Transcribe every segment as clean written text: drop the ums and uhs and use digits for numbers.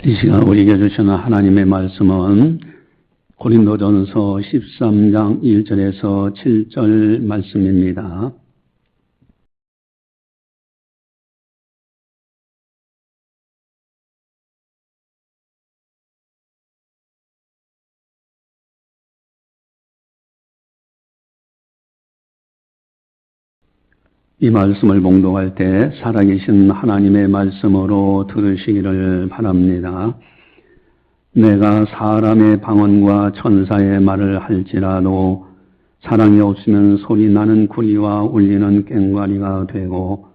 이 시간 우리에게 주시는 하나님의 말씀은 고린도전서 13장 1절에서 7절 말씀입니다. 이 말씀을 봉독할 때 살아계신 하나님의 말씀으로 들으시기를 바랍니다. 내가 사람의 방언과 천사의 말을 할지라도 사랑이 없으면 소리나는 구리와 울리는 꽹과리가 되고,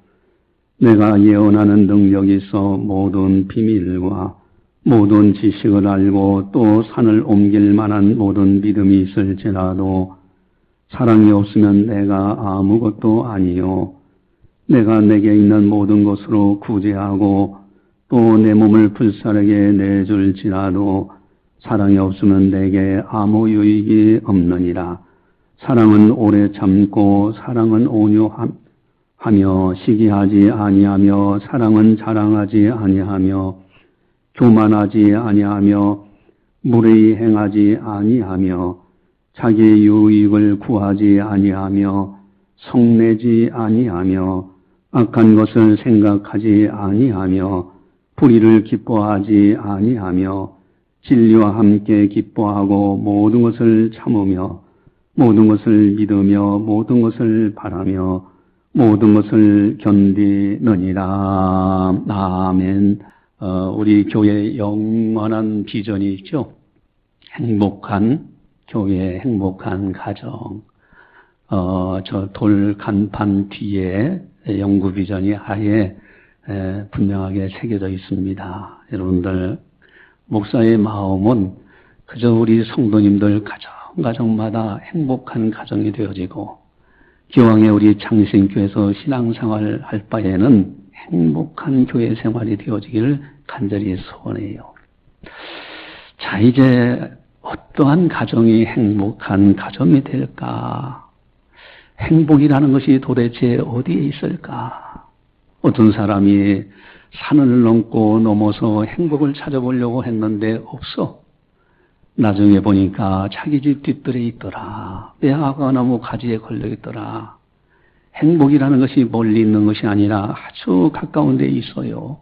내가 예언하는 능력이 있어 모든 비밀과 모든 지식을 알고 또 산을 옮길 만한 모든 믿음이 있을지라도 사랑이 없으면 내가 아무것도 아니요, 내가 내게 있는 모든 것으로 구제하고 또 내 몸을 불사르게 내줄지라도 사랑이 없으면 내게 아무 유익이 없느니라. 사랑은 오래 참고 사랑은 온유하며 시기하지 아니하며 사랑은 자랑하지 아니하며 교만하지 아니하며 무례히 행하지 아니하며 자기 유익을 구하지 아니하며 성내지 아니하며 악한 것을 생각하지 아니하며 불의를 기뻐하지 아니하며 진리와 함께 기뻐하고 모든 것을 참으며 모든 것을 믿으며 모든 것을 바라며 모든 것을 견디느니라. 아멘. 우리 교회의 영원한 비전이 있죠. 행복한 교회, 행복한 가정. 저 돌 간판 뒤에 영구 비전이 하에 분명하게 새겨져 있습니다. 여러분들, 목사의 마음은 그저 우리 성도님들 가정마다 행복한 가정이 되어지고, 기왕에 우리 창신교회에서 신앙생활을 할 바에는 행복한 교회 생활이 되어지기를 간절히 소원해요. 자, 이제 어떠한 가정이 행복한 가정이 될까? 행복이라는 것이 도대체 어디에 있을까? 어떤 사람이 산을 넘고 넘어서 행복을 찾아보려고 했는데 없어. 나중에 보니까 자기 집 뒷뜰에 있더라. 빼앗아 나무 가지에 걸려 있더라. 행복이라는 것이 멀리 있는 것이 아니라 아주 가까운 데 있어요.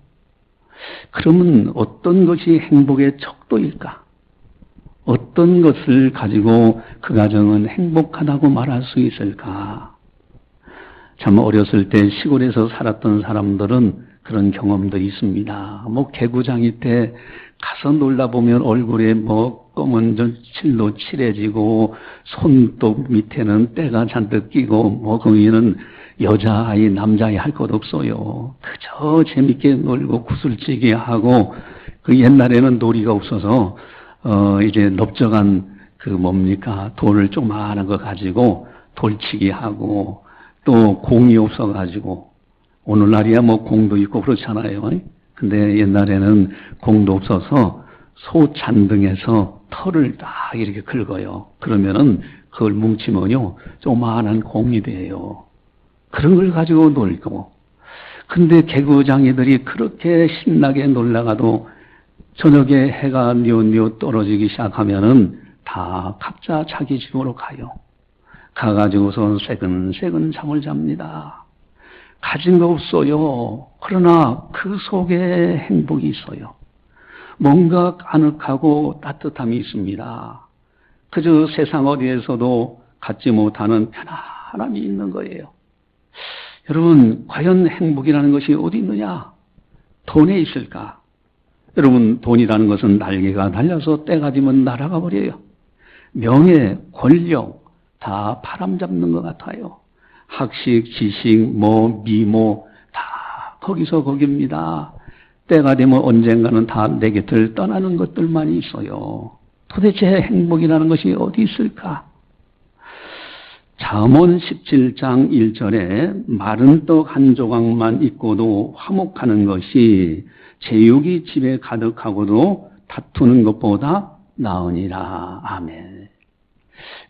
그러면 어떤 것이 행복의 척도일까? 어떤 것을 가지고 그 가정은 행복하다고 말할 수 있을까? 참 어렸을 때 시골에서 살았던 사람들은 그런 경험들이 있습니다. 개구장이 때 가서 놀다 보면 얼굴에 검은 칠로 칠해지고 손톱 밑에는 때가 잔뜩 끼고 거기는 여자아이 남자아이 할 것 없어요. 그저 재밌게 놀고 구슬치기 하고, 그 옛날에는 놀이가 없어서 이제 넓적한 돌을 조그마한 거 가지고 돌치기 하고, 또 공이 없어가지고, 오늘날이야 공도 있고 그렇잖아요. 근데 옛날에는 공도 없어서 소 잔등에서 털을 딱 이렇게 긁어요. 그러면은 그걸 뭉치면요, 조그마한 공이 돼요. 그런 걸 가지고 놀고. 근데 개구장이들이 그렇게 신나게 놀다가도 저녁에 해가 뉘엿뉘엿 떨어지기 시작하면은 다 각자 자기 집으로 가요. 가가지고서 새근새근 잠을 잡니다. 가진 거 없어요. 그러나 그 속에 행복이 있어요. 뭔가 아늑하고 따뜻함이 있습니다. 그저 세상 어디에서도 갖지 못하는 편안함이 있는 거예요. 여러분, 과연 행복이라는 것이 어디 있느냐? 돈에 있을까? 여러분, 돈이라는 것은 날개가 달려서 때가 되면 날아가 버려요. 명예, 권력 다 바람 잡는 것 같아요. 학식, 지식, 미모 다 거기서 거기입니다. 때가 되면 언젠가는 다 내 곁을 떠나는 것들만 있어요. 도대체 행복이라는 것이 어디 있을까? 잠언 17장 1절에 마른 떡 한 조각만 있고도 화목하는 것이 제육이 집에 가득하고도 다투는 것보다 나으니라. 아멘.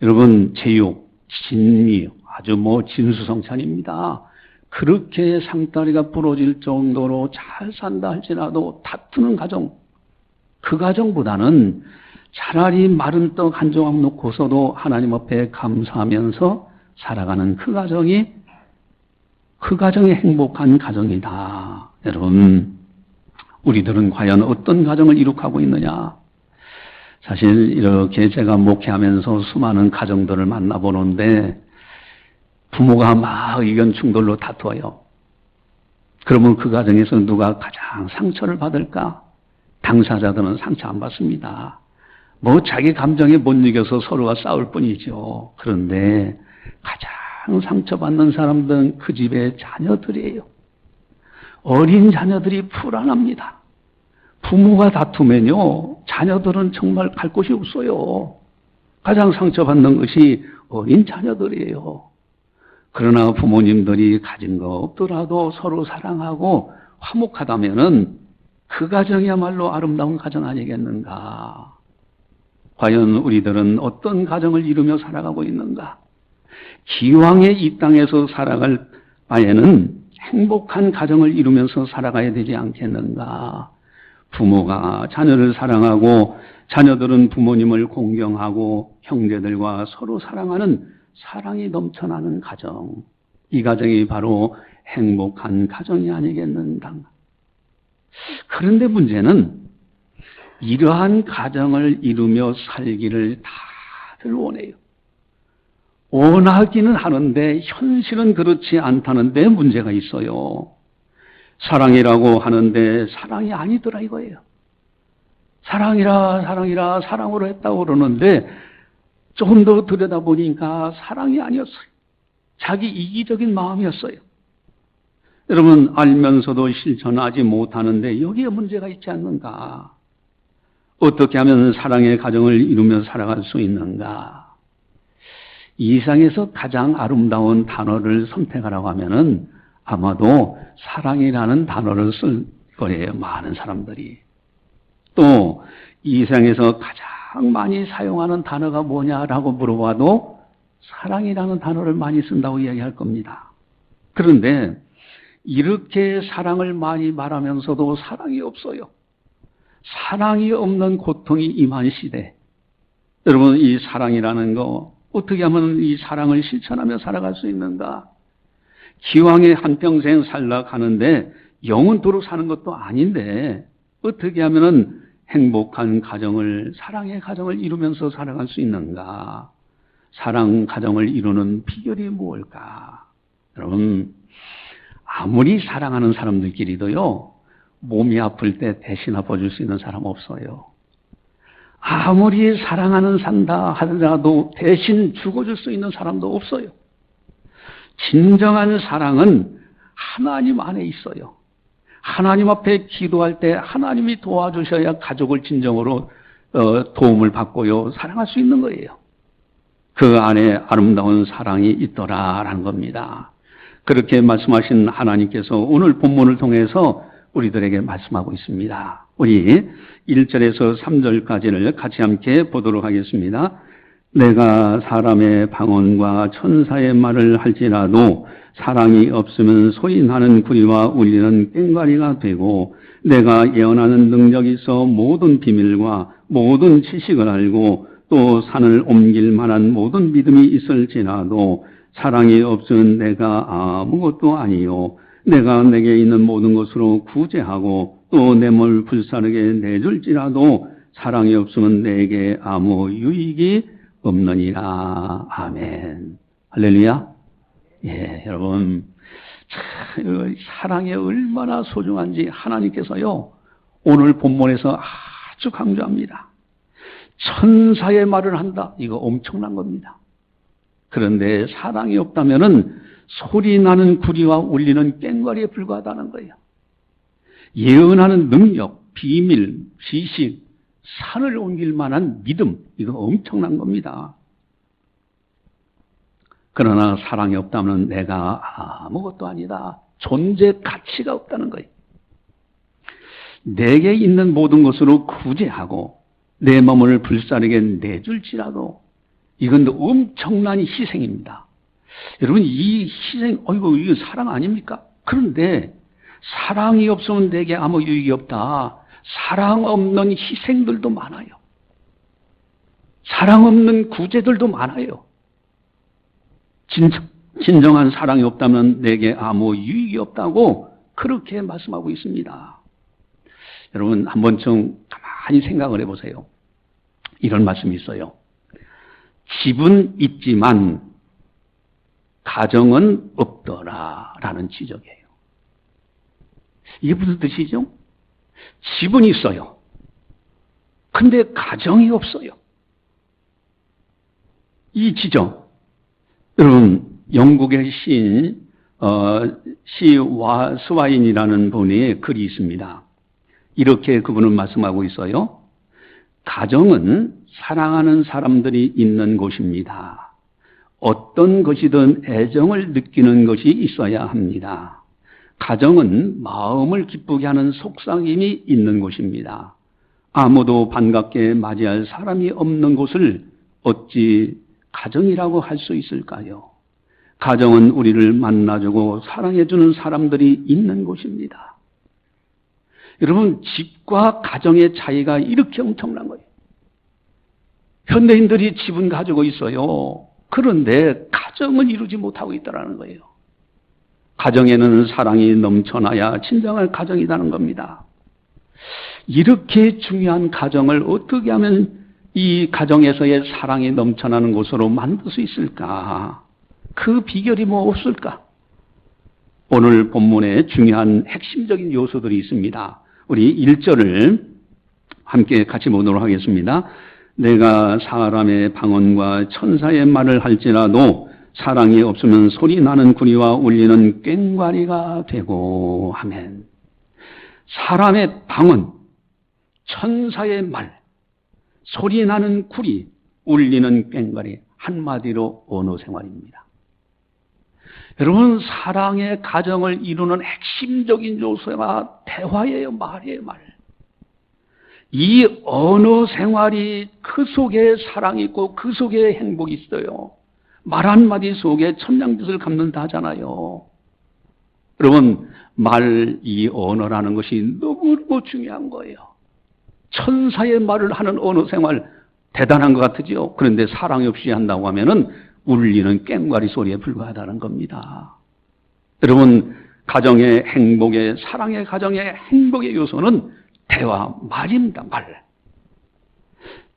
여러분, 제육, 진미, 아주 진수성찬입니다. 그렇게 상다리가 부러질 정도로 잘 산다 할지라도 다투는 가정, 그 가정보다는 차라리 마른 떡 한 조각 놓고서도 하나님 앞에 감사하면서 살아가는 그 가정이 행복한 가정이다. 여러분, 우리들은 과연 어떤 가정을 이룩하고 있느냐? 사실 이렇게 제가 목회하면서 수많은 가정들을 만나보는데 부모가 막 의견 충돌로 다투어요. 그러면 그 가정에서 누가 가장 상처를 받을까? 당사자들은 상처 안 받습니다. 자기 감정에 못 이겨서 서로가 싸울 뿐이죠. 그런데 가장 상처받는 사람들은 그 집의 자녀들이에요. 어린 자녀들이 불안합니다. 부모가 다투면요, 자녀들은 정말 갈 곳이 없어요. 가장 상처받는 것이 어린 자녀들이에요. 그러나 부모님들이 가진 거 없더라도 서로 사랑하고 화목하다면은 그 가정이야말로 아름다운 가정 아니겠는가? 과연 우리들은 어떤 가정을 이루며 살아가고 있는가? 기왕에 이 땅에서 살아갈 바에는 행복한 가정을 이루면서 살아가야 되지 않겠는가? 부모가 자녀를 사랑하고 자녀들은 부모님을 공경하고 형제들과 서로 사랑하는 사랑이 넘쳐나는 가정. 이 가정이 바로 행복한 가정이 아니겠는가? 그런데 문제는 이러한 가정을 이루며 살기를 다들 원해요. 원하기는 하는데 현실은 그렇지 않다는 데 문제가 있어요. 사랑이라고 하는데 사랑이 아니더라 이거예요. 사랑이라 사랑으로 했다고 그러는데 조금 더 들여다보니까 사랑이 아니었어요. 자기 이기적인 마음이었어요. 여러분, 알면서도 실천하지 못하는데 여기에 문제가 있지 않는가? 어떻게 하면 사랑의 가정을 이루며 살아갈 수 있는가? 이 세상에서 가장 아름다운 단어를 선택하라고 하면은 아마도 사랑이라는 단어를 쓸 거예요. 많은 사람들이. 또 이 세상에서 가장 많이 사용하는 단어가 뭐냐라고 물어봐도 사랑이라는 단어를 많이 쓴다고 이야기할 겁니다. 그런데 이렇게 사랑을 많이 말하면서도 사랑이 없어요. 사랑이 없는 고통이 임한 시대. 여러분, 이 사랑이라는 거 어떻게 하면 이 사랑을 실천하며 살아갈 수 있는가? 기왕에 한평생 살다 가는데 영원토록 사는 것도 아닌데 어떻게 하면은 행복한 가정을, 사랑의 가정을 이루면서 살아갈 수 있는가? 사랑 가정을 이루는 비결이 무엇일까? 여러분, 아무리 사랑하는 사람들끼리도요, 몸이 아플 때 대신 아파줄 수 있는 사람 없어요. 아무리 사랑하는 산다 하더라도 대신 죽어줄 수 있는 사람도 없어요. 진정한 사랑은 하나님 안에 있어요. 하나님 앞에 기도할 때 하나님이 도와주셔야 가족을 진정으로 도움을 받고요, 사랑할 수 있는 거예요. 그 안에 아름다운 사랑이 있더라라는 겁니다. 그렇게 말씀하신 하나님께서 오늘 본문을 통해서 우리들에게 말씀하고 있습니다. 우리 1절에서 3절까지를 같이 함께 보도록 하겠습니다. 내가 사람의 방언과 천사의 말을 할지라도 사랑이 없으면 소인하는 구리와 울리는 꽹과리가 되고, 내가 예언하는 능력이 있어 모든 비밀과 모든 지식을 알고 또 산을 옮길 만한 모든 믿음이 있을지라도 사랑이 없으면 내가 아무것도 아니요, 내가 내게 있는 모든 것으로 구제하고 또 내 몸을 불사르게 내줄지라도 사랑이 없으면 내게 아무 유익이 없느니라. 아멘. 할렐루야. 예, 여러분, 사랑이 얼마나 소중한지 하나님께서요, 오늘 본문에서 아주 강조합니다. 천사의 말을 한다. 이거 엄청난 겁니다. 그런데 사랑이 없다면은 소리 나는 구리와 울리는 꽹과리에 불과하다는 거예요. 예언하는 능력, 비밀, 지식, 산을 옮길 만한 믿음, 이거 엄청난 겁니다. 그러나 사랑이 없다면 내가 아무것도 아니다. 존재 가치가 없다는 거예요. 내게 있는 모든 것으로 구제하고 내 몸을 불사르게 내줄지라도, 이건 엄청난 희생입니다. 여러분, 이 희생, 이거 사랑 아닙니까? 그런데 사랑이 없으면 내게 아무 유익이 없다. 사랑 없는 희생들도 많아요. 사랑 없는 구제들도 많아요. 진정한 사랑이 없다면 내게 아무 유익이 없다고 그렇게 말씀하고 있습니다. 여러분 한 번쯤 가만히 생각을 해보세요. 이런 말씀이 있어요. 집은 있지만 가정은 없더라 라는 지적이에요. 이게 무슨 뜻이죠? 집은 있어요. 근데 가정이 없어요. 이 지적, 여러분 영국의 시인 스와인이라는 분의 글이 있습니다. 이렇게 그분은 말씀하고 있어요. 가정은 사랑하는 사람들이 있는 곳입니다. 어떤 것이든 애정을 느끼는 것이 있어야 합니다. 가정은 마음을 기쁘게 하는 속삭임이 있는 곳입니다. 아무도 반갑게 맞이할 사람이 없는 곳을 어찌 가정이라고 할 수 있을까요? 가정은 우리를 만나주고 사랑해주는 사람들이 있는 곳입니다. 여러분, 집과 가정의 차이가 이렇게 엄청난 거예요. 현대인들이 집은 가지고 있어요. 그런데 가정을 이루지 못하고 있다는 거예요. 가정에는 사랑이 넘쳐나야 진정한 가정이라는 겁니다. 이렇게 중요한 가정을 어떻게 하면 이 가정에서의 사랑이 넘쳐나는 곳으로 만들 수 있을까? 그 비결이 뭐 없을까? 오늘 본문에 중요한 핵심적인 요소들이 있습니다. 우리 1절을 함께 같이 보도록 하겠습니다. 내가 사람의 방언과 천사의 말을 할지라도 사랑이 없으면 소리 나는 구리와 울리는 꽹과리가 되고 아멘. 사람의 방언, 천사의 말, 소리 나는 구리, 울리는 꽹과리, 한마디로 언어 생활입니다. 여러분, 사랑의 가정을 이루는 핵심적인 요소가 대화예요. 말이에요, 말. 이 언어 생활이 그 속에 사랑이 있고 그 속에 행복이 있어요. 말 한마디 속에 천냥빚을 갚는다 하잖아요. 여러분, 이 언어라는 것이 너무너무 중요한 거예요. 천사의 말을 하는 언어 생활 대단한 것 같으죠. 그런데 사랑이 없이 한다고 하면은 울리는 꽹과리 소리에 불과하다는 겁니다. 여러분, 가정의 행복의, 사랑의 가정의 행복의 요소는 대화, 말입니다. 말.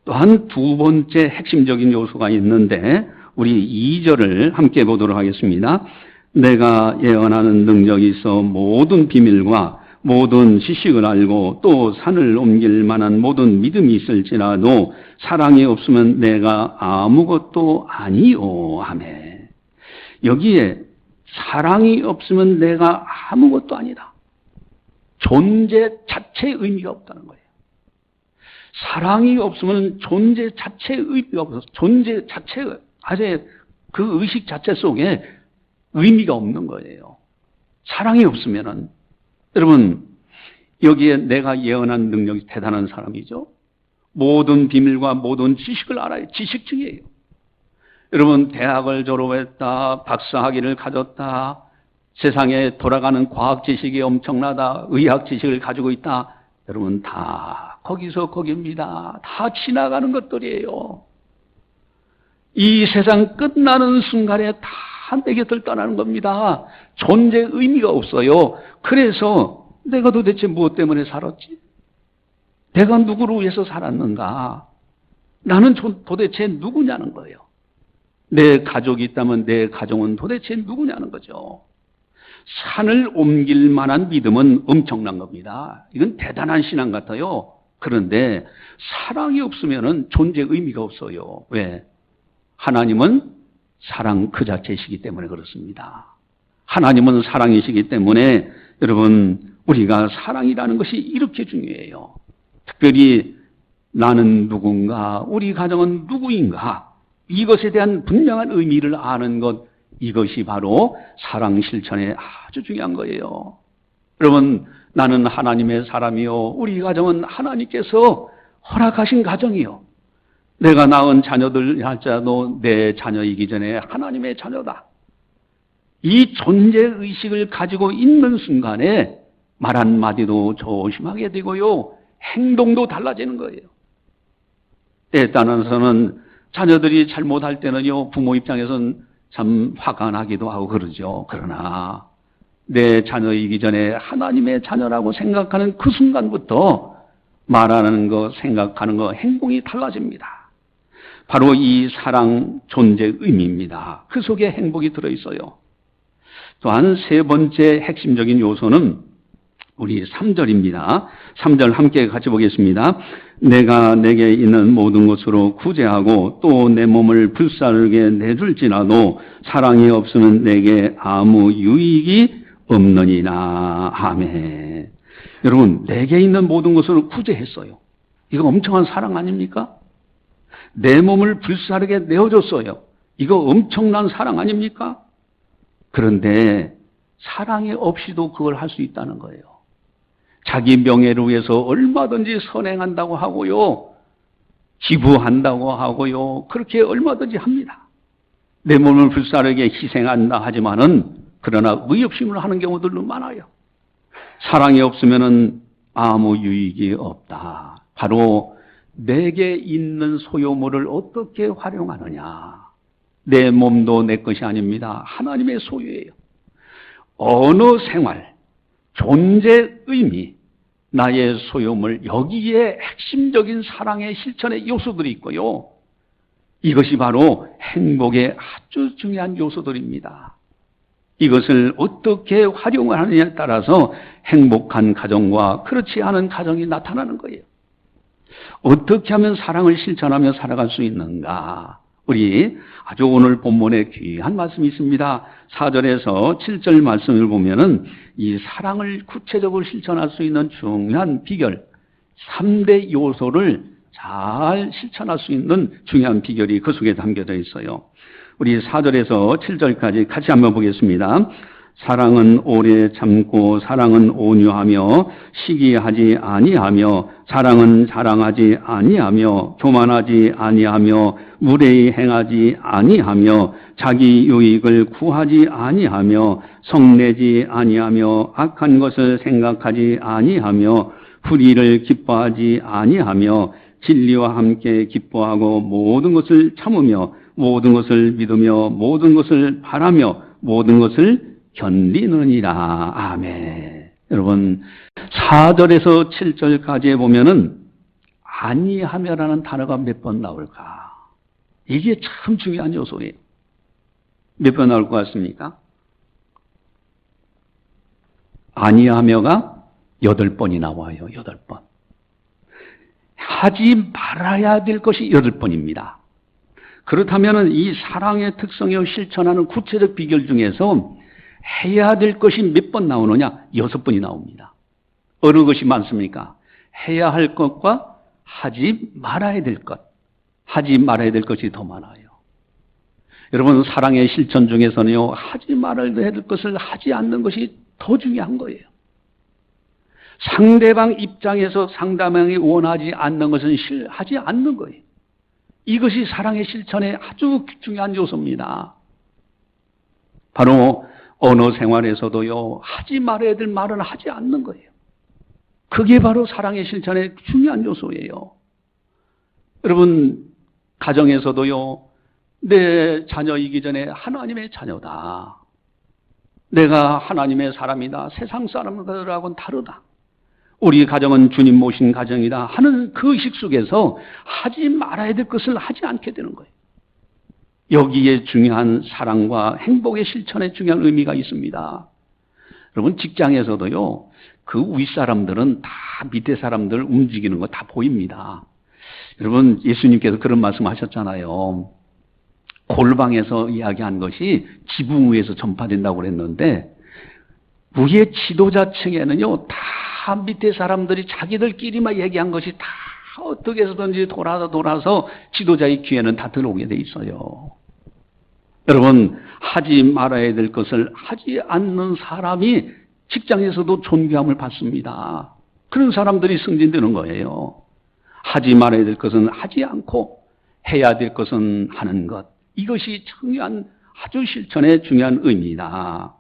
또한 두 번째 핵심적인 요소가 있는데 우리 2절을 함께 보도록 하겠습니다. 내가 예언하는 능력이 있어 모든 비밀과 모든 지식을 알고 또 산을 옮길 만한 모든 믿음이 있을지라도 사랑이 없으면 내가 아무것도 아니요 하매. 여기에 사랑이 없으면 내가 아무것도 아니다. 존재 자체의 의미가 없다는 거예요. 사랑이 없으면 존재 자체의 의미가 없어서 존재 자체의 아주 그 의식 자체 속에 의미가 없는 거예요. 사랑이 없으면은 여러분, 여기에 내가 예언한 능력이 대단한 사람이죠. 모든 비밀과 모든 지식을 알아요. 지식층이에요. 여러분, 대학을 졸업했다, 박사학위를 가졌다, 세상에 돌아가는 과학 지식이 엄청나다, 의학 지식을 가지고 있다. 여러분, 다 거기서 거기입니다. 다 지나가는 것들이에요. 이 세상 끝나는 순간에 다 내 곁을 떠나는 겁니다. 존재의 의미가 없어요. 그래서 내가 도대체 무엇 때문에 살았지? 내가 누구를 위해서 살았는가? 나는 도대체 누구냐는 거예요. 내 가족이 있다면 내 가정은 도대체 누구냐는 거죠. 산을 옮길 만한 믿음은 엄청난 겁니다. 이건 대단한 신앙 같아요. 그런데 사랑이 없으면 존재의 의미가 없어요. 왜? 하나님은 사랑 그 자체이시기 때문에 그렇습니다. 하나님은 사랑이시기 때문에 여러분, 우리가 사랑이라는 것이 이렇게 중요해요. 특별히 나는 누군가, 우리 가정은 누구인가, 이것에 대한 분명한 의미를 아는 것, 이것이 바로 사랑 실천에 아주 중요한 거예요. 여러분, 나는 하나님의 사람이요, 우리 가정은 하나님께서 허락하신 가정이요, 내가 낳은 자녀들 할지라도 내 자녀이기 전에 하나님의 자녀다. 이 존재의식을 가지고 있는 순간에 말 한마디도 조심하게 되고요, 행동도 달라지는 거예요. 때에 따라서는 자녀들이 잘못할 때는요, 부모 입장에서는 참 화가 나기도 하고 그러죠. 그러나 내 자녀이기 전에 하나님의 자녀라고 생각하는 그 순간부터 말하는 거, 생각하는 거, 행동이 달라집니다. 바로 이 사랑 존재의 의미입니다. 그 속에 행복이 들어있어요. 또한 세 번째 핵심적인 요소는 우리 3절입니다. 3절 함께 같이 보겠습니다. 내가 내게 있는 모든 것으로 구제하고 또 내 몸을 불사르게 내줄지라도 사랑이 없으면 내게 아무 유익이 없느니라. 아멘. 여러분, 내게 있는 모든 것으로 구제했어요. 이거 엄청난 사랑 아닙니까? 내 몸을 불사르게 내어줬어요. 이거 엄청난 사랑 아닙니까? 그런데 사랑이 없이도 그걸 할 수 있다는 거예요. 자기 명예를 위해서 얼마든지 선행한다고 하고요. 기부한다고 하고요. 그렇게 얼마든지 합니다. 내 몸을 불사르게 희생한다 하지만은 그러나 의협심을 하는 경우들도 많아요. 사랑이 없으면은 아무 유익이 없다. 바로 내게 있는 소유물을 어떻게 활용하느냐. 내 몸도 내 것이 아닙니다. 하나님의 소유예요. 어느 생활, 존재 의미, 나의 소유물, 여기에 핵심적인 사랑의 실천의 요소들이 있고요. 이것이 바로 행복의 아주 중요한 요소들입니다. 이것을 어떻게 활용을 하느냐에 따라서 행복한 가정과 그렇지 않은 가정이 나타나는 거예요. 어떻게 하면 사랑을 실천하며 살아갈 수 있는가? 우리 아주 오늘 본문에 귀한 말씀이 있습니다. 4절에서 7절 말씀을 보면은 이 사랑을 구체적으로 실천할 수 있는 중요한 비결, 3대 요소를 잘 실천할 수 있는 중요한 비결이 그 속에 담겨져 있어요. 우리 4절에서 7절까지 같이 한번 보겠습니다. 사랑은 오래 참고 사랑은 온유하며 시기하지 아니하며 사랑은 자랑하지 아니하며 교만하지 아니하며 무례히 행하지 아니하며 자기 유익을 구하지 아니하며 성내지 아니하며 악한 것을 생각하지 아니하며 불의를 기뻐하지 아니하며 진리와 함께 기뻐하고 모든 것을 참으며 모든 것을 믿으며 모든 것을 바라며 모든 것을 견디느니라. 아멘. 여러분 4절에서 7절까지에 보면은 아니하며라는 단어가 몇 번 나올까? 이게 참 중요한 요소예요. 몇 번 나올 것 같습니까? 아니하며가 8번이 나와요. 8번. 하지 말아야 될 것이 8번입니다. 그렇다면 이 사랑의 특성을 실천하는 구체적 비결 중에서 해야 될 것이 몇 번 나오느냐? 6번이 나옵니다. 어느 것이 많습니까? 해야 할 것과 하지 말아야 될 것. 하지 말아야 될 것이 더 많아요. 여러분, 사랑의 실천 중에서는요, 하지 말아야 될 것을 하지 않는 것이 더 중요한 거예요. 상대방 입장에서 상대방이 원하지 않는 것은 하지 않는 거예요. 이것이 사랑의 실천의 아주 중요한 요소입니다. 바로 언어 생활에서도요, 하지 말아야 될 말은 하지 않는 거예요. 그게 바로 사랑의 실천의 중요한 요소예요. 여러분, 가정에서도요, 내 자녀이기 전에 하나님의 자녀다. 내가 하나님의 사람이다. 세상 사람들하고는 다르다. 우리 가정은 주님 모신 가정이다 하는 그 의식 속에서 하지 말아야 될 것을 하지 않게 되는 거예요. 여기에 중요한 사랑과 행복의 실천에 중요한 의미가 있습니다. 여러분, 직장에서도요, 그 윗사람들은 다 밑에 사람들 움직이는 거 다 보입니다. 여러분, 예수님께서 그런 말씀 하셨잖아요. 골방에서 이야기한 것이 지붕 위에서 전파된다고 그랬는데, 위에 지도자층에는요, 다 밑에 사람들이 자기들끼리만 얘기한 것이 다 어떻게 해서든지 돌아서 지도자의 귀에는 다 들어오게 돼 있어요. 여러분, 하지 말아야 될 것을 하지 않는 사람이 직장에서도 존귀함을 받습니다. 그런 사람들이 승진되는 거예요. 하지 말아야 될 것은 하지 않고 해야 될 것은 하는 것. 이것이 중요한, 아주 실천의 중요한 의미이다.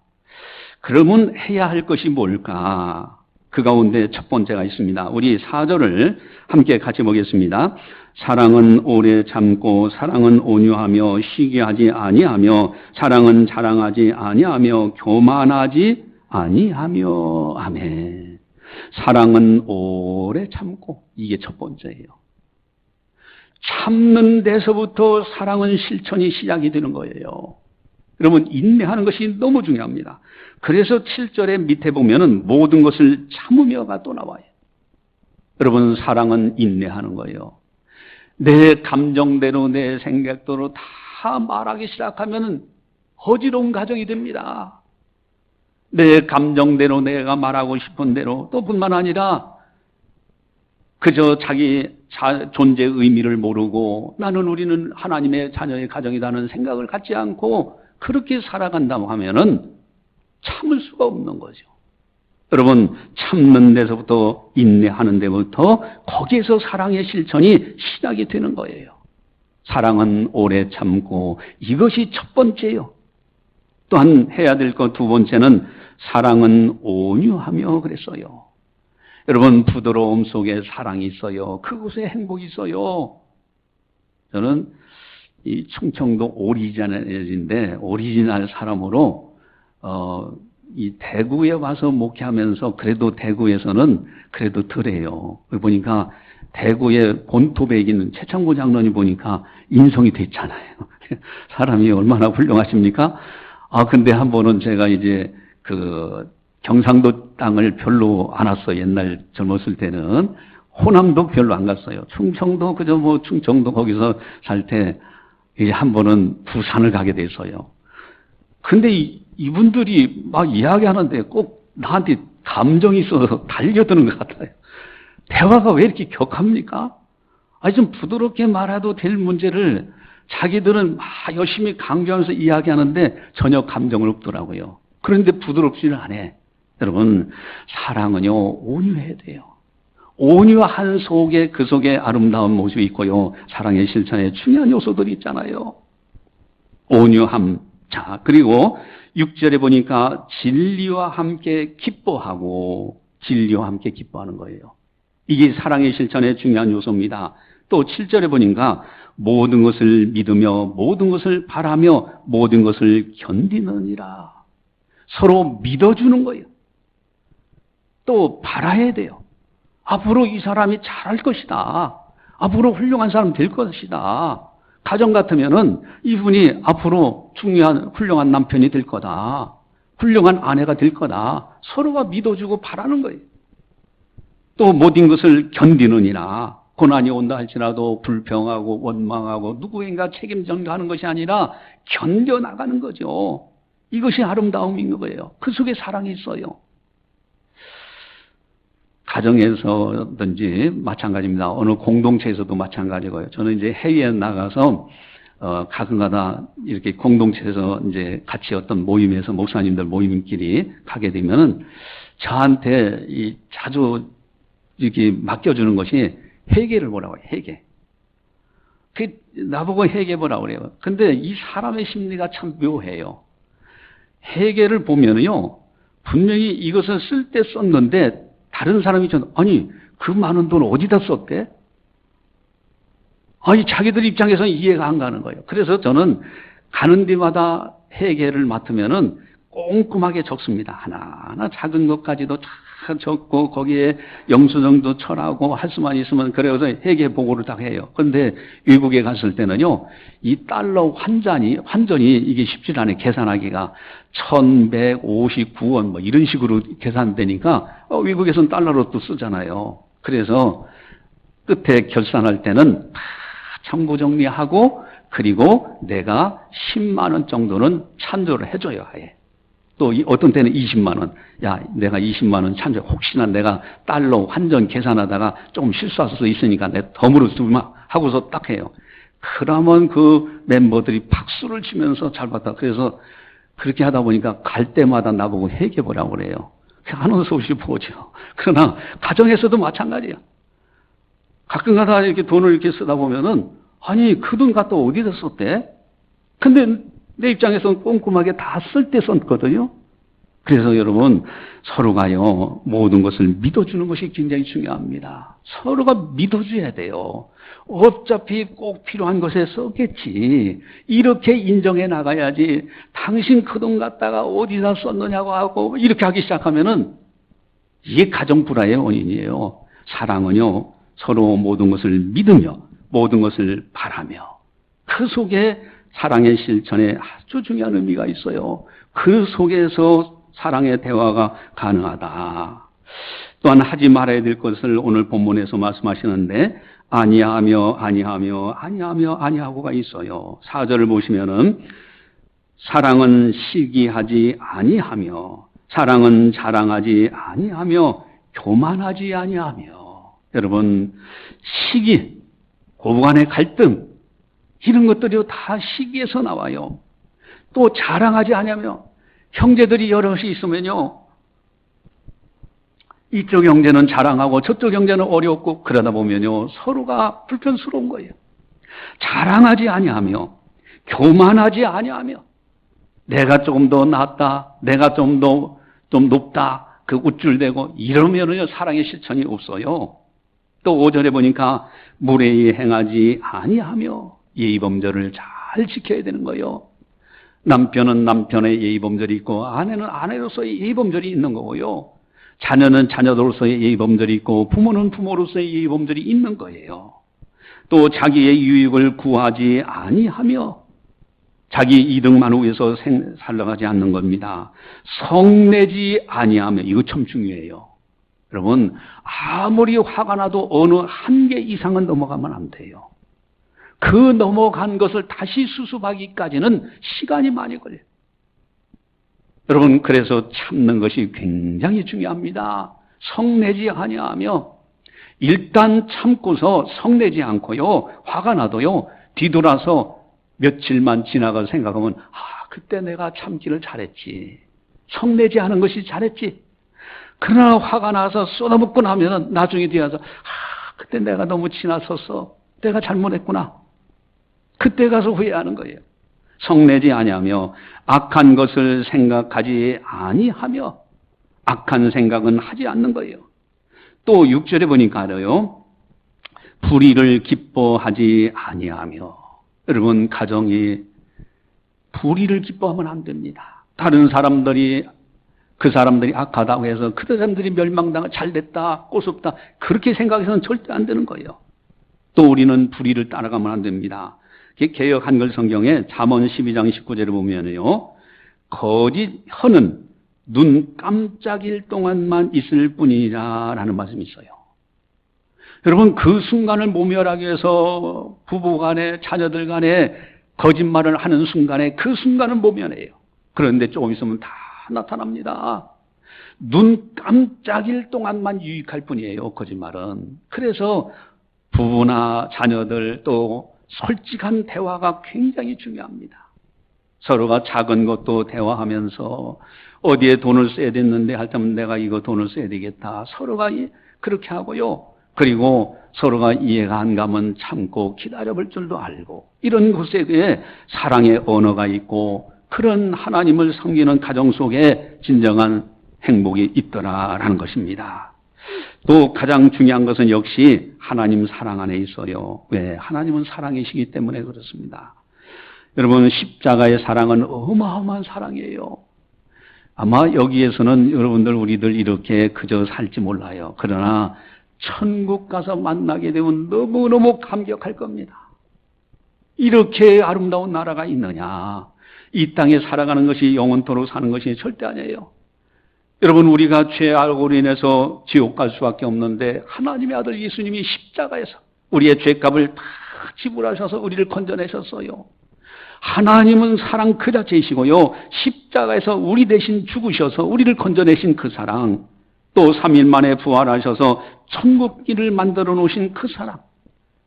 그러면 해야 할 것이 뭘까? 그 가운데 첫 번째가 있습니다. 우리 4절을 함께 같이 보겠습니다. 사랑은 오래 참고 사랑은 온유하며 시기하지 아니하며 사랑은 자랑하지 아니하며 교만하지 아니하며. 아멘. 사랑은 오래 참고, 이게 첫 번째예요. 참는 데서부터 사랑은 실천이 시작이 되는 거예요. 여러분, 인내하는 것이 너무 중요합니다. 그래서 7절의 밑에 보면은 모든 것을 참으며가 또 나와요. 여러분, 사랑은 인내하는 거예요. 내 감정대로 내 생각대로 다 말하기 시작하면은 어지러운 가정이 됩니다. 내 감정대로 내가 말하고 싶은 대로, 또 뿐만 아니라 그저 자기 존재의 의미를 모르고 우리는 하나님의 자녀의 가정이라는 생각을 갖지 않고 그렇게 살아간다고 하면은 참을 수가 없는 거죠. 여러분, 참는 데서부터 인내하는 데부터 거기에서 사랑의 실천이 시작이 되는 거예요. 사랑은 오래 참고, 이것이 첫 번째요. 또한 해야 될 것 두 번째는 사랑은 온유하며 그랬어요. 여러분, 부드러움 속에 사랑이 있어요. 그곳에 행복이 있어요. 저는 이 충청도 오리지널 사람으로 이 대구에 와서 목회하면서 그래도 대구에서는 그래도 덜해요. 보니까 대구에 본토에 있는 최창구 장로님 보니까 인성이 됐잖아요. 사람이 얼마나 훌륭하십니까? 근데 한 번은 제가 이제 그 경상도 땅을 별로 안 왔어요. 옛날 젊었을 때는. 호남도 별로 안 갔어요. 충청도 그저 충청도 거기서 살 때 한 번은 부산을 가게 됐어요. 근데 이분들이 막 이야기하는데 꼭 나한테 감정이 있어서 달려드는 것 같아요. 대화가 왜 이렇게 격합니까? 좀 부드럽게 말해도 될 문제를 자기들은 막 열심히 강조하면서 이야기하는데 전혀 감정을 없더라고요. 그런데 부드럽지는 않아. 여러분, 사랑은요, 온유해야 돼요. 온유한 속에, 그 속에 아름다운 모습이 있고요. 사랑의 실천에 중요한 요소들이 있잖아요. 온유함. 자, 그리고 6절에 보니까 진리와 함께 기뻐하고, 진리와 함께 기뻐하는 거예요. 이게 사랑의 실천의 중요한 요소입니다. 또 7절에 보니까 모든 것을 믿으며 모든 것을 바라며 모든 것을 견디느니라. 서로 믿어주는 거예요. 또 바라야 돼요. 앞으로 이 사람이 잘할 것이다. 앞으로 훌륭한 사람 될 것이다. 가정 같으면은 이분이 앞으로 중요한 훌륭한 남편이 될 거다. 훌륭한 아내가 될 거다. 서로가 믿어주고 바라는 거예요. 또 모든 것을 견디느니라. 고난이 온다 할지라도 불평하고 원망하고 누구인가 책임 전가하는 것이 아니라 견뎌나가는 거죠. 이것이 아름다움인 거예요. 그 속에 사랑이 있어요. 가정에서든지 마찬가지입니다. 어느 공동체에서도 마찬가지고요. 저는 이제 해외에 나가서 가끔가다 이렇게 공동체에서 이제 같이 어떤 모임에서 목사님들 모임끼리 가게 되면은 저한테 자주 이렇게 맡겨주는 것이 회개를 보라고 해요. 회개. 나보고 회개 보라고 그래요. 근데 이 사람의 심리가 참 묘해요. 회개를 보면요, 분명히 이것을 쓸 때 썼는데 다른 사람이 아니 그 많은 돈 어디다 썼대? 자기들 입장에서는 이해가 안 가는 거예요. 그래서 저는 가는 데마다 회개를 맡으면은 꼼꼼하게 적습니다. 하나하나 작은 것까지도 다 적고 거기에 영수증도 철하고 할 수만 있으면 그래서 회계 보고를 딱 해요. 그런데 외국에 갔을 때는요, 이 달러 환전이 이게 쉽지 않아요. 계산하기가 1159원 뭐 이런 식으로 계산되니까 외국에서는 달러로 또 쓰잖아요. 그래서 끝에 결산할 때는 다 청구 정리하고 그리고 내가 10만 원 정도는 찬조를 해줘야 해. 또 어떤 때는 20만 원. 야, 내가 20만 원 찬조. 혹시나 내가 달러 환전 계산하다가 조금 실수할 수 있으니까 내가 덤으로 주마 하고서 딱 해요. 그러면 그 멤버들이 박수를 치면서 잘 봤다. 그래서 그렇게 하다 보니까 갈 때마다 나보고 회개보라고 그래요. 하는 수 없이 보죠. 그러나 가정에서도 마찬가지야. 가끔 가다 이렇게 돈을 이렇게 쓰다 보면은 아니 그 돈 갖다 어디다 썼대? 근데 내 입장에서는 꼼꼼하게 다 쓸 때 썼거든요. 그래서 여러분, 서로가요, 모든 것을 믿어주는 것이 굉장히 중요합니다. 서로가 믿어줘야 돼요. 어차피 꼭 필요한 것에 썼겠지. 이렇게 인정해 나가야지. 당신 그 돈 갖다가 어디다 썼느냐고 하고 이렇게 하기 시작하면은 이게 가정 불화의 원인이에요. 사랑은요, 서로 모든 것을 믿으며 모든 것을 바라며 그 속에 사랑의 실천에 아주 중요한 의미가 있어요. 그 속에서 사랑의 대화가 가능하다. 또한 하지 말아야 될 것을 오늘 본문에서 말씀하시는데 아니하며 아니하고가 있어요. 4절을 보시면은 사랑은 시기하지 아니하며 사랑은 자랑하지 아니하며 교만하지 아니하며. 여러분, 시기, 고부간의 갈등 이런 것들이 다 시기에서 나와요. 또 자랑하지 아니하며 형제들이 여럿이 있으면요, 이쪽 형제는 자랑하고 저쪽 형제는 어렵고 그러다 보면요 서로가 불편스러운 거예요. 자랑하지 아니하며 교만하지 아니하며 내가 조금 더 낫다, 내가 좀 높다, 그 우쭐대고 이러면은요 사랑의 실천이 없어요. 또 5절에 보니까 무례히 행하지 아니하며 예의범절을 잘 지켜야 되는 거예요. 남편은 남편의 예의범절이 있고 아내는 아내로서의 예의범절이 있는 거고요. 자녀는 자녀로서의 예의범절이 있고 부모는 부모로서의 예의범절이 있는 거예요. 또 자기의 유익을 구하지 아니하며 자기 이득만 위해서 살아가지 않는 겁니다. 성내지 아니하며, 이거 참 중요해요. 여러분, 아무리 화가 나도 어느 한계 이상은 넘어가면 안 돼요. 그 넘어간 것을 다시 수습하기까지는 시간이 많이 걸려요. 여러분, 그래서 참는 것이 굉장히 중요합니다. 성내지 아니하며 일단 참고서 성내지 않고요, 화가 나도요 뒤돌아서 며칠만 지나가 생각하면 그때 내가 참기를 잘했지, 성내지 않은 것이 잘했지. 그러나 화가 나서 쏟아붓고 나면 나중에 뒤에서 그때 내가 너무 지나섰어, 내가 잘못했구나, 그때 가서 후회하는 거예요. 성내지 아니하며 악한 것을 생각하지 아니하며, 악한 생각은 하지 않는 거예요. 또 6절에 보니까 알아요, 불의를 기뻐하지 아니하며. 여러분, 가정이 불의를 기뻐하면 안 됩니다. 다른 사람들이, 그 사람들이 악하다고 해서 그 사람들이 멸망당하 잘됐다, 꼬숩다, 그렇게 생각해서는 절대 안 되는 거예요. 또 우리는 불의를 따라가면 안 됩니다. 개역 한글 성경에 잠언 12장 19절을 보면요, 거짓 혀는 눈 깜짝일 동안만 있을 뿐이라 라는 말씀이 있어요. 여러분, 그 순간을 모멸하기 위해서 부부 간에 자녀들 간에 거짓말을 하는 순간에 그 순간을 모면해요. 그런데 조금 있으면 다 나타납니다. 눈 깜짝일 동안만 유익할 뿐이에요, 거짓말은. 그래서 부부나 자녀들 또 솔직한 대화가 굉장히 중요합니다. 서로가 작은 것도 대화하면서 어디에 돈을 써야 됐는데 할 때면 내가 이거 돈을 써야 되겠다, 서로가 그렇게 하고요. 그리고 서로가 이해가 안 가면 참고 기다려볼 줄도 알고, 이런 곳에 사랑의 언어가 있고 그런 하나님을 섬기는 가정 속에 진정한 행복이 있더라라는 것입니다. 또 가장 중요한 것은 역시 하나님 사랑 안에 있어요. 왜? 하나님은 사랑이시기 때문에 그렇습니다. 여러분, 십자가의 사랑은 어마어마한 사랑이에요. 아마 여기에서는 여러분들 우리들 이렇게 그저 살지 몰라요. 그러나 천국 가서 만나게 되면 너무너무 감격할 겁니다. 이렇게 아름다운 나라가 있느냐. 이 땅에 살아가는 것이 영원토록 사는 것이 절대 아니에요. 여러분, 우리가 죄 알고로 인해서 지옥 갈 수밖에 없는데 하나님의 아들 예수님이 십자가에서 우리의 죄값을 다 지불하셔서 우리를 건져내셨어요. 하나님은 사랑 그 자체이시고요, 십자가에서 우리 대신 죽으셔서 우리를 건져내신 그 사랑, 또 3일 만에 부활하셔서 천국길을 만들어 놓으신 그 사랑,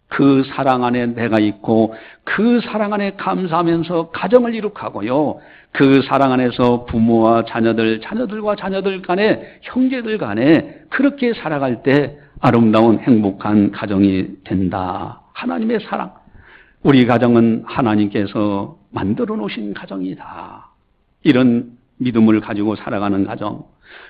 그 사랑 안에 내가 있고 그 사랑 안에 감사하면서 가정을 이룩하고요, 그 사랑 안에서 부모와 자녀들, 자녀들과 자녀들 간에, 형제들 간에 그렇게 살아갈 때 아름다운 행복한 가정이 된다. 하나님의 사랑, 우리 가정은 하나님께서 만들어 놓으신 가정이다. 이런 믿음을 가지고 살아가는 가정,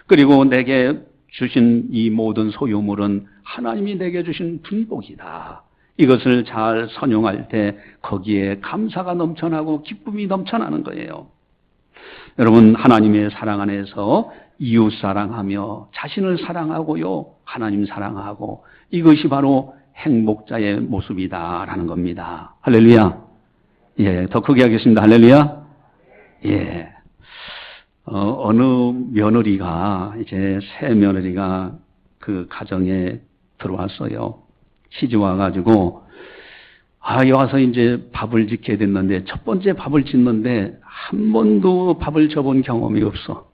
그리고 내게 주신 이 모든 소유물은 하나님이 내게 주신 분복이다. 이것을 잘 선용할 때 거기에 감사가 넘쳐나고 기쁨이 넘쳐나는 거예요. 여러분, 하나님의 사랑 안에서 이웃 사랑하며 자신을 사랑하고요, 하나님 사랑하고, 이것이 바로 행복자의 모습이다라는 겁니다. 할렐루야. 예, 더 크게 하겠습니다. 할렐루야. 예. 어느 며느리가, 이제 새 며느리가 그 가정에 들어왔어요. 시집 와가지고, 여기 와서 이제 밥을 짓게 됐는데, 첫 번째 밥을 짓는데, 한 번도 밥을 져본 경험이 없어.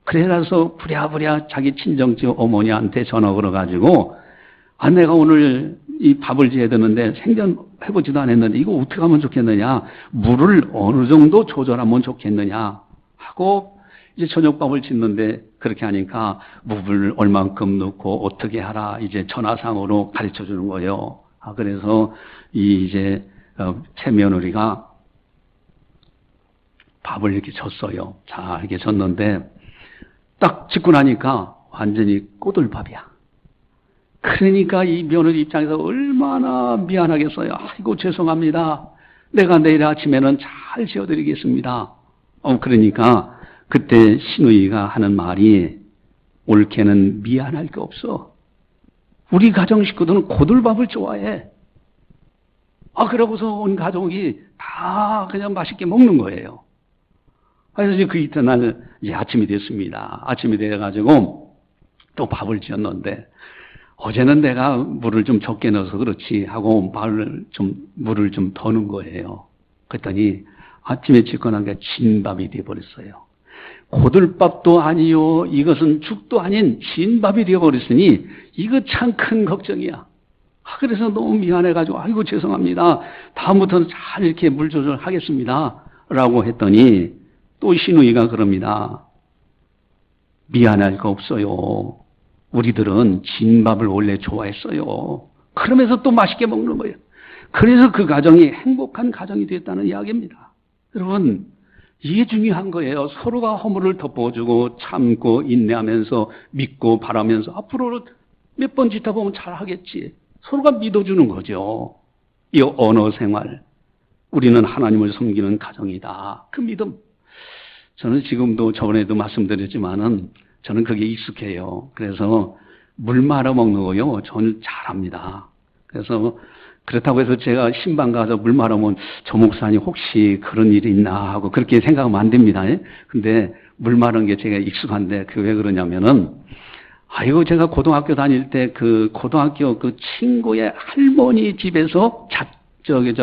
그래서 부랴부랴 자기 친정집 어머니한테 전화 걸어가지고, 내가 오늘 이 밥을 지어야 되는데 생전 해보지도 않았는데 이거 어떻게 하면 좋겠느냐, 물을 어느 정도 조절하면 좋겠느냐 하고 이제 저녁밥을 짓는데, 그렇게 하니까 물을 얼만큼 넣고 어떻게 하라 이제 전화상으로 가르쳐 주는 거예요. 그래서 이제 새 며느리가 밥을 이렇게 졌어요. 자, 이렇게 졌는데 딱 짓고 나니까 완전히 꼬들밥이야. 그러니까 이 며느리 입장에서 얼마나 미안하겠어요. 아이고 죄송합니다. 내가 내일 아침에는 잘 지어드리겠습니다. 그러니까 그때 시누이가 하는 말이, 올케는 미안할 게 없어. 우리 가정 식구들은 고들밥을 좋아해. 그러고서 온 가족이 다 그냥 맛있게 먹는 거예요. 그래서 이제 그 이튿날 이제 아침이 됐습니다. 아침이 돼가지고 또 밥을 지었는데, 어제는 내가 물을 좀 적게 넣어서 그렇지 하고 물을 좀 더 넣은 거예요. 그랬더니 아침에 짓고 난 게 진밥이 되어버렸어요. 고들밥도 아니요, 이것은 죽도 아닌 진밥이 되어버렸으니 이거 참 큰 걱정이야. 그래서 너무 미안해가지고 아이고 죄송합니다. 다음부터는 잘 이렇게 물 조절하겠습니다 라고 했더니 또 시누이가 그럽니다. 미안할 거 없어요. 우리들은 진밥을 원래 좋아했어요. 그러면서 또 맛있게 먹는 거예요. 그래서 그 가정이 행복한 가정이 됐다는 이야기입니다. 여러분, 이게 중요한 거예요. 서로가 허물을 덮어주고 참고 인내하면서 믿고 바라면서 앞으로 몇 번 짓다 보면 잘하겠지. 서로가 믿어주는 거죠. 이 언어 생활. 우리는 하나님을 섬기는 가정이다. 그 믿음. 저는 지금도 저번에도 말씀드렸지만은 저는 그게 익숙해요. 그래서 물 말아 먹는 거요, 저는 잘합니다. 그래서 그렇다고 해서 제가 신방 가서 물 말아 먹으면 저 목사님 혹시 그런 일이 있나 하고 그렇게 생각하면 안 됩니다. 근데 물 마른 게 제가 익숙한데, 그 왜 그러냐면은, 제가 고등학교 다닐 때 그 고등학교 그 친구의 할머니 집에서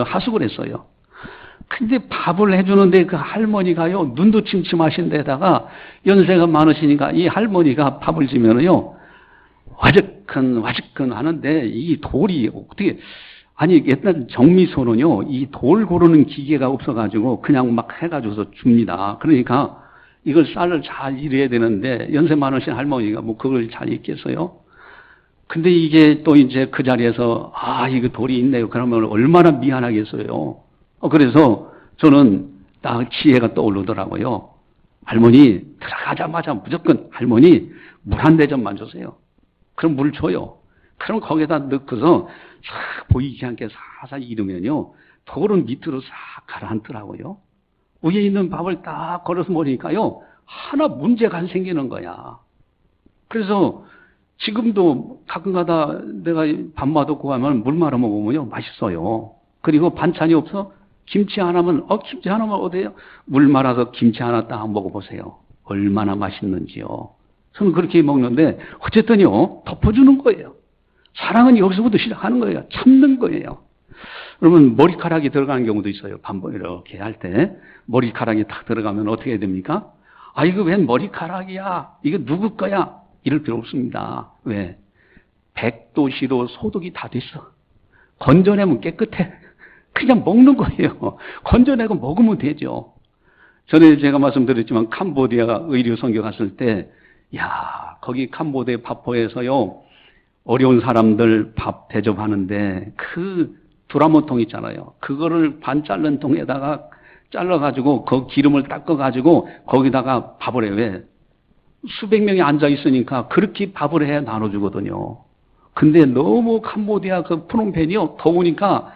하숙을 했어요. 근데 밥을 해주는데 그 할머니가요, 눈도 침침하신 데다가 연세가 많으시니까 이 할머니가 밥을 지면은요, 와적근 하는데 이 돌이 어떻게, 옛날 정미소는요, 이 돌 고르는 기계가 없어가지고 그냥 막 해가지고서 줍니다. 그러니까 이걸 쌀을 잘 일해야 되는데 연세 많으신 할머니가 뭐 그걸 잘 익겠어요? 근데 이게 또 이제 그 자리에서 이거 돌이 있네요. 그러면 얼마나 미안하겠어요. 그래서 저는 딱 지혜가 떠오르더라고요. 할머니 들어가자마자 무조건 할머니 물 한 대접만 주세요. 그럼 물 줘요. 그럼 거기에다 넣고서 싹 보이지 않게 사사 이르면요, 돌은 밑으로 싹 가라앉더라고요. 위에 있는 밥을 딱 걸어서 먹으니까요, 하나 문제가 안 생기는 거야. 그래서 지금도 가끔가다 내가 밥 맛없고 하면 물 말아 먹으면요, 맛있어요. 그리고 반찬이 없어? 김치 하나면, 김치 하나면 어때요? 물 말아서 김치 하나 딱 먹어보세요. 얼마나 맛있는지요. 저는 그렇게 먹는데, 어쨌든요, 덮어주는 거예요. 사랑은 여기서부터 시작하는 거예요. 참는 거예요. 여러분, 머리카락이 들어가는 경우도 있어요. 반복 이렇게 할 때. 머리카락이 탁 들어가면 어떻게 해야 됩니까? 이거 웬 머리카락이야? 이거 누구 거야? 이럴 필요 없습니다. 왜? 백도시로 소독이 다 됐어. 건져내면 깨끗해. 그냥 먹는 거예요. 건져내고 먹으면 되죠. 전에 제가 말씀드렸지만 캄보디아 의류 선교 갔을 때, 거기 캄보디아 파포에서요, 어려운 사람들 밥 대접하는데 그 두라모통 있잖아요. 그거를 반 자른 통에다가 잘라가지고 그 기름을 닦아가지고 거기다가 밥을 해. 왜? 수백 명이 앉아 있으니까 그렇게 밥을 해 나눠주거든요. 근데 너무 캄보디아 그 프놈펜이요 더우니까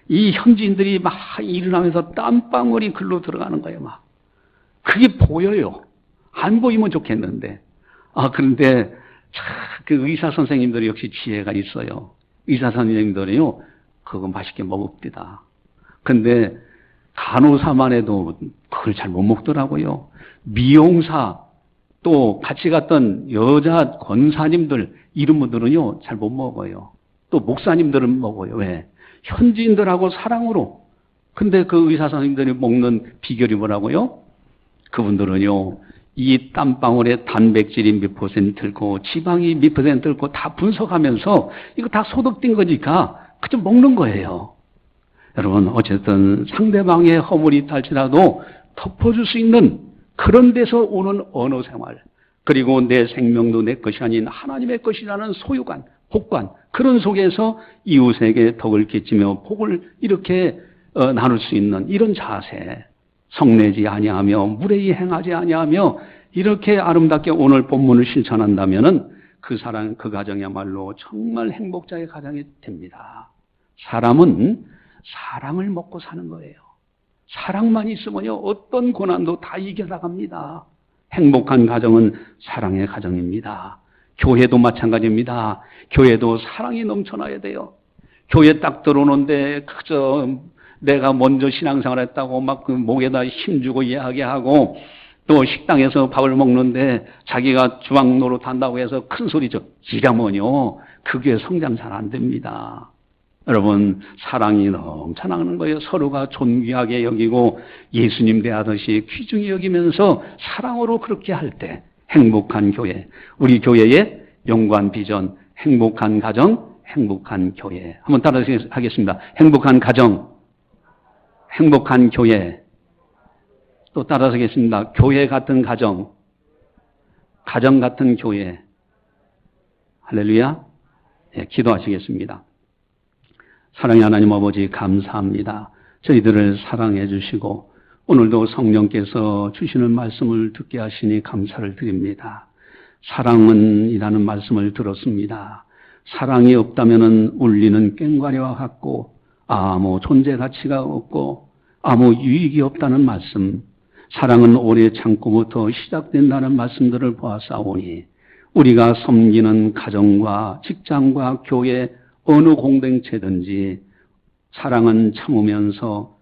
이 현지인들이 막 일어나면서 땀방울이 글로 들어가는 거예요. 막 그게 보여요. 안 보이면 좋겠는데. 그런데 그 의사 선생님들이 역시 지혜가 있어요. 의사 선생님들이요 그거 맛있게 먹읍디다. 근데 간호사만 해도 그걸 잘 못 먹더라고요. 미용사 또 같이 갔던 여자 권사님들 이런 분들은요 잘 못 먹어요. 또 목사님들은 먹어요. 왜? 현지인들하고 사랑으로. 근데 그 의사 선생님들이 먹는 비결이 뭐라고요? 그분들은요 이 땀방울에 단백질이 몇 퍼센트고 지방이 몇 퍼센트고 다 분석하면서 이거 다 소득된 거니까 그저 먹는 거예요. 여러분 어쨌든 상대방의 허물이 있할지라도 덮어줄 수 있는 그런 데서 오는 언어 생활, 그리고 내 생명도 내 것이 아닌 하나님의 것이라는 소유관, 복관, 그런 속에서 이웃에게 덕을 끼치며 복을 이렇게 나눌 수 있는 이런 자세, 성내지 아니하며 무례히 행하지 아니하며 이렇게 아름답게 오늘 본문을 실천한다면은 그 사랑, 그 가정이야말로 정말 행복자의 가정이 됩니다. 사람은 사랑을 먹고 사는 거예요. 사랑만 있으면요 어떤 고난도 다 이겨나갑니다. 행복한 가정은 사랑의 가정입니다. 교회도 마찬가지입니다. 교회도 사랑이 넘쳐나야 돼요. 교회 딱 들어오는데 그저 내가 먼저 신앙생활 했다고 막 그 목에다 힘주고 이야기하고, 또 식당에서 밥을 먹는데 자기가 주방 노릇한다고 해서 큰 소리죠. 이러면요 그 교회 성장 잘 안 됩니다. 여러분 사랑이 넘쳐나는 거예요. 서로가 존귀하게 여기고 예수님 대하듯이 귀중히 여기면서 사랑으로 그렇게 할 때 행복한 교회, 우리 교회의 영관 비전, 행복한 가정, 행복한 교회. 한번 따라 하겠습니다. 행복한 가정, 행복한 교회. 또 따라서 하겠습니다. 교회 같은 가정, 가정 같은 교회. 할렐루야. 네, 기도하시겠습니다. 사랑의 하나님 아버지 감사합니다. 저희들을 사랑해 주시고 오늘도 성령께서 주시는 말씀을 듣게 하시니 감사를 드립니다. 사랑은 이라는 말씀을 들었습니다. 사랑이 없다면 울리는 꽹과리와 같고 아무 존재 가치가 없고 아무 유익이 없다는 말씀, 사랑은 오래 참고부터 시작된다는 말씀들을 보았사오니 우리가 섬기는 가정과 직장과 교회 어느 공동체든지 사랑은 참으면서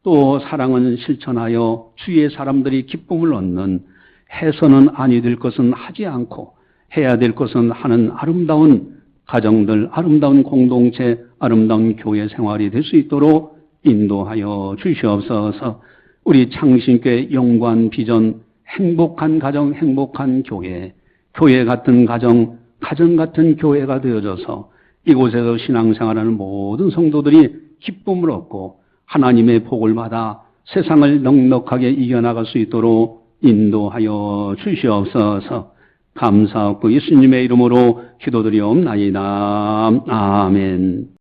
또 사랑은 실천하여 주위의 사람들이 기쁨을 얻는, 해서는 아니 될 것은 하지 않고 해야 될 것은 하는 아름다운 가정들, 아름다운 공동체, 아름다운 교회 생활이 될 수 있도록 인도하여 주시옵소서. 우리 창신교회 영관 비전, 행복한 가정, 행복한 교회, 교회 같은 가정, 가정 같은 교회가 되어져서 이곳에서 신앙생활하는 모든 성도들이 기쁨을 얻고 하나님의 복을 받아 세상을 넉넉하게 이겨나갈 수 있도록 인도하여 주시옵소서. 감사하고 예수님의 이름으로 기도드리옵나이다. 아멘.